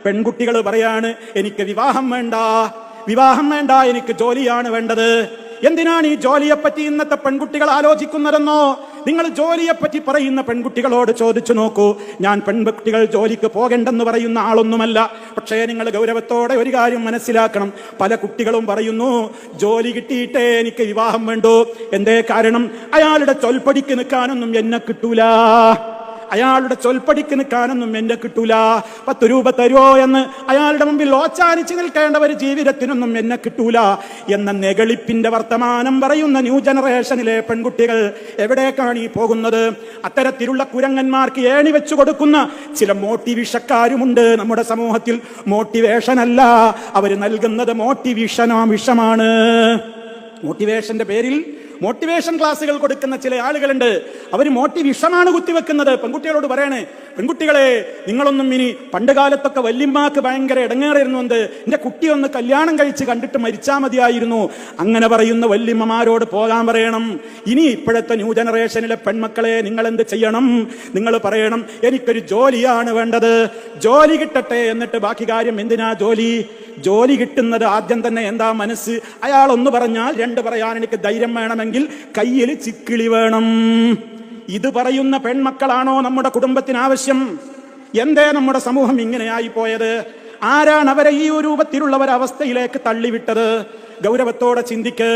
പെൺകുട്ടികൾ പറയാണ്, എനിക്ക് വിവാഹം വേണ്ട, എനിക്ക് ജോലിയാണ് വേണ്ടത്. എന്തിനാണ് ഈ ജോലിയെപ്പറ്റി ഇന്നത്തെ പെൺകുട്ടികൾ ആലോചിക്കുന്നതെന്നോ? നിങ്ങൾ ജോലിയെപ്പറ്റി പറയുന്ന പെൺകുട്ടികളോട് ചോദിച്ചു നോക്കൂ. ഞാൻ പെൺകുട്ടികൾ ജോലിക്ക് പോകണ്ടെന്ന് പറയുന്ന ആളൊന്നുമല്ല. പക്ഷേ നിങ്ങൾ ഗൗരവത്തോടെ ഒരു കാര്യം മനസ്സിലാക്കണം. പല കുട്ടികളും പറയുന്നു, ജോലി കിട്ടിയിട്ടേ എനിക്ക് വിവാഹം വേണ്ടൂ. എന്തേ കാരണം? അയാളുടെ ചൊൽപ്പടിക്ക് നിൽക്കാനൊന്നും എന്നെ കിട്ടൂല, അയാളുടെ ചൊൽപ്പടിക്ക് നിൽക്കാനൊന്നും എന്നെ കിട്ടൂല. 10 രൂപ തരുമോ എന്ന് അയാളുടെ മുമ്പിൽ ഓച്ചാനിച്ച് നിൽക്കേണ്ട ഒരു ജീവിതത്തിനൊന്നും എന്നെ കിട്ടൂല എന്ന നെകളിപ്പിന്റെ വർത്തമാനം പറയുന്ന ന്യൂ ജനറേഷനിലെ പെൺകുട്ടികൾ എവിടേക്കാണ് ഈ പോകുന്നത്? അത്തരത്തിലുള്ള കുരങ്ങന്മാർക്ക് ഏണി വെച്ചു കൊടുക്കുന്ന ചില മോട്ടിവേഷക്കാരുമുണ്ട് നമ്മുടെ സമൂഹത്തിൽ. മോട്ടിവേഷൻ അല്ല, അവർ നൽകുന്നത് വിഷമാണ്. മോട്ടിവേഷന്റെ പേരിൽ മോട്ടിവേഷൻ ക്ലാസുകൾ കൊടുക്കുന്ന ചില ആളുകളുണ്ട്. അവർ വിഷമാണ് കുത്തിവെക്കുന്നത്. പെൺകുട്ടികളോട് പറയണേ, പെൺകുട്ടികളെ, നിങ്ങളൊന്നും ഇനി പണ്ട് കാലത്തൊക്കെ വല്യമ്മക്ക് ഭയങ്കര ഇടങ്ങേറായിരുന്നു, എന്ത് എന്റെ കുട്ടിയൊന്ന് കല്യാണം കഴിച്ച് കണ്ടിട്ട് മരിച്ചാൽ മതിയായിരുന്നു, അങ്ങനെ പറയുന്ന വല്യമ്മമാരോട് പോകാൻ പറയണം. ഇനി ഇപ്പോഴത്തെ ന്യൂ ജനറേഷനിലെ പെൺമക്കളെ നിങ്ങൾ എന്ത് ചെയ്യണം? നിങ്ങൾ പറയണം, എനിക്കൊരു ജോലിയാണ് വേണ്ടത്, ജോലി കിട്ടട്ടെ, എന്നിട്ട് ബാക്കി കാര്യം. എന്തിനാ ജോലി? ജോലി കിട്ടുന്നത് ആദ്യം തന്നെ എന്താ മനസ്സ്? അയാൾ ഒന്ന് പറഞ്ഞാൽ 2 പറയാൻ എനിക്ക് ധൈര്യം വേണമെങ്കിൽ കയ്യിൽ ചിക്കിളി വേണം. ഇത് പറയുന്ന പെൺമക്കളാണോ നമ്മുടെ കുടുംബത്തിന് ആവശ്യം? എന്തേ നമ്മുടെ സമൂഹം ഇങ്ങനെയായി പോയത്? ആരാണ് അവരെ ഈ രൂപത്തിലുള്ള ഒരവസ്ഥയിലേക്ക് തള്ളിവിട്ടത്? ഗൗരവത്തോടെ ചിന്തിക്ക്.